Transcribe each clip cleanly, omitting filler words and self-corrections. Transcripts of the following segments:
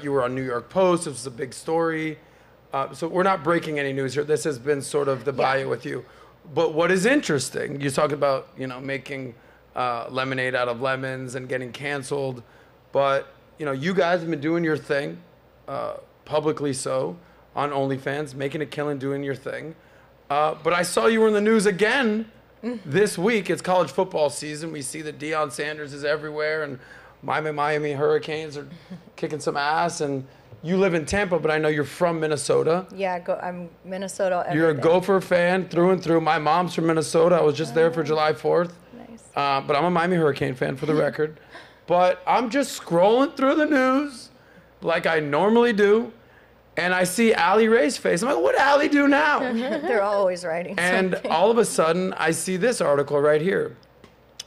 You were on New York Post. This was a big story. So we're not breaking any news here. This has been sort of the bio with you. But what is interesting, you talk about, making lemonade out of lemons and getting canceled. But, you guys have been doing your thing, publicly so, on OnlyFans, making a killing, doing your thing. But I saw you were in the news again this week. It's college football season. We see that Deion Sanders is everywhere, and Miami Hurricanes are kicking some ass. And you live in Tampa, but I know you're from Minnesota. Yeah, I'm Minnesota. You're a Gopher fan through and through. My mom's from Minnesota. I was just there for July 4th. Nice. But I'm a Miami Hurricane fan, for the record. But I'm just scrolling through the news like I normally do, and I see Alley Rae's face. I'm like, what did Allie do now? They're always writing And something. all of a sudden, I see this article right here,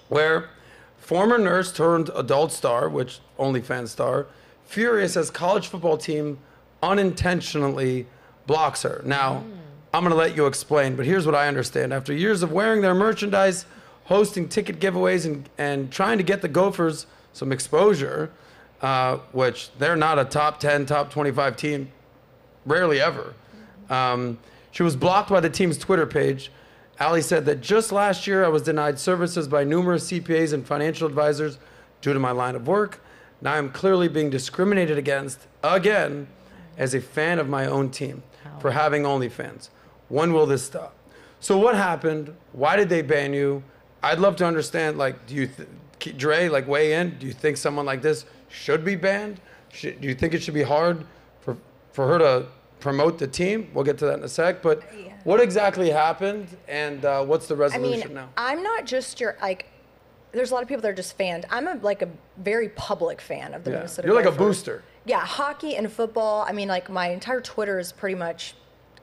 where former nurse turned adult star, which OnlyFans star, furious as college football team unintentionally blocks her. Now, I'm going to let you explain, but here's what I understand. After years of wearing their merchandise, hosting ticket giveaways, and trying to get the Gophers some exposure, which they're not a top 10, top 25 team, rarely ever. She was blocked by the team's Twitter page. Allie said that just last year I was denied services by numerous CPAs and financial advisors due to my line of work. Now I'm clearly being discriminated against again as a fan of my own team for having OnlyFans. When will this stop? So what happened? Why did they ban you? I'd love to understand, do you, Dre, weigh in? Do you think someone like this should be banned? Do you think it should be hard for her to promote the team? Will get to that in a sec. But what exactly happened, and what's the resolution now? I'm not just there's a lot of people that are just fans. I'm a very public fan of the Minnesota You're like Gophers. a booster. Yeah, hockey and football. I mean, my entire Twitter is pretty much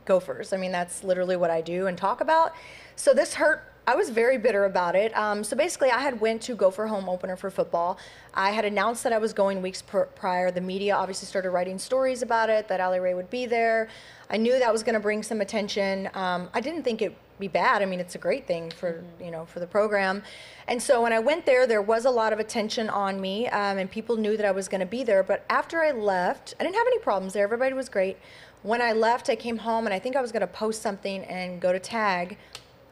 Gophers. I mean, that's literally what I do and talk about. So this hurt. I was very bitter about it. So basically, I had went to Gopher home opener for football. I had announced that I was going weeks prior. The media obviously started writing stories about it, that Alley Rae would be there. I knew that was going to bring some attention. I didn't think it'd be bad. I mean, it's a great thing for for the program. And so when I went there was a lot of attention on me, and people knew that I was going to be there. But after I left, I didn't have any problems there. Everybody was great. When I left, I came home, and I think I was going to post something and go to tag.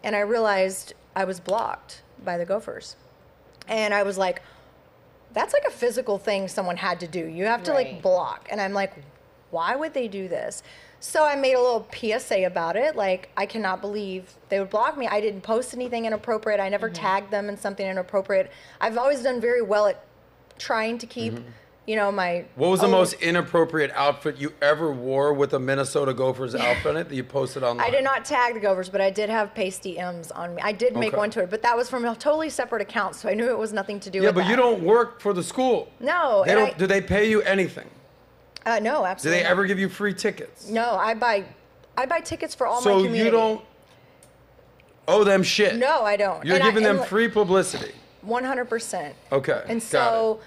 And I realized I was blocked by the Gophers. And I was like, that's like a physical thing someone had to do. You have to block. And I'm like, why would they do this? So I made a little PSA about it. I cannot believe they would block me. I didn't post anything inappropriate. I never tagged them in something inappropriate. I've always done very well at trying to keep my... What was the most inappropriate outfit you ever wore with a Minnesota Gophers outfit in it that you posted online? I did not tag the Gophers, but I did have pasty M's on me. I did make one to it, but that was from a totally separate account, so I knew it was nothing to do with that. Yeah, but you don't work for the school. No. Do they pay you anything? No, absolutely Do they ever give you free tickets? No, I buy tickets for all my community. So you don't owe them shit? No, I don't. You're giving them free publicity? 100%. Okay, and so...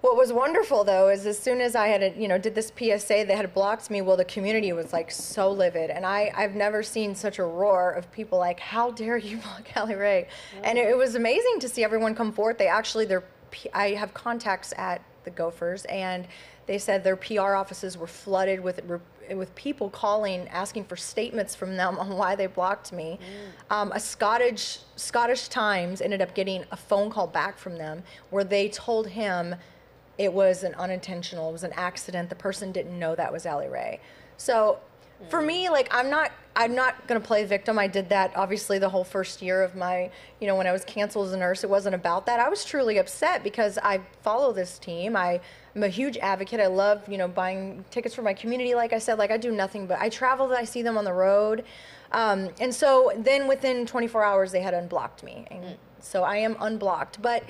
What was wonderful, though, is as soon as I had, did this PSA, they had blocked me. Well, the community was so livid, and I've never seen such a roar of people how dare you block Alley Rae? And it was amazing to see everyone come forth. I have contacts at the Gophers, and they said their PR offices were flooded with people calling, asking for statements from them on why they blocked me. A Scottish Times ended up getting a phone call back from them where they told him it was it was an accident. The person didn't know that was Alley Rae. So for me, I'm not going to play victim. I did that obviously the whole first year of my, when I was canceled as a nurse. It wasn't about that. I was truly upset because I follow this team. I'm a huge advocate. I love, buying tickets for my community. Like I said, I do nothing but I travel. I see them on the road. And so then within 24 hours, they had unblocked me. And so I am unblocked. But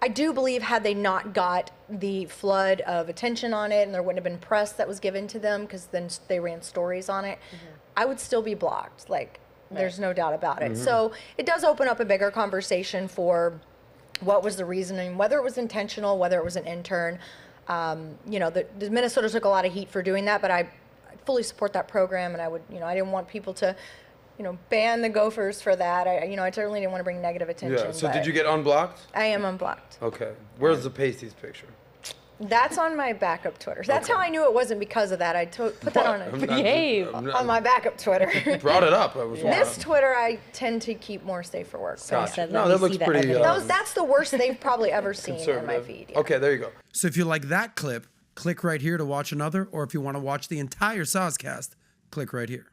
I do believe had they not got the flood of attention on it and there wouldn't have been press that was given to them because then they ran stories on it, I would still be blocked. There's no doubt about it. So it does open up a bigger conversation for what was the reasoning, whether it was intentional, whether it was an intern. The Minnesota took a lot of heat for doing that, but I fully support that program, and I would, I didn't want people to, ban the Gophers for that. I certainly didn't want to bring negative attention. Yeah. So did you get unblocked? I am unblocked. Okay. Where's the pasties picture? That's on my backup Twitter. That's how I knew it wasn't because of that. I put that on my backup Twitter. Brought it up. This Twitter, I tend to keep more safe for work. So Gotcha. No, that looks pretty. That's the worst they've probably ever seen in my feed. Yeah. Okay, there you go. So if you like that clip, click right here to watch another, or if you want to watch the entire SOSCAST, click right here.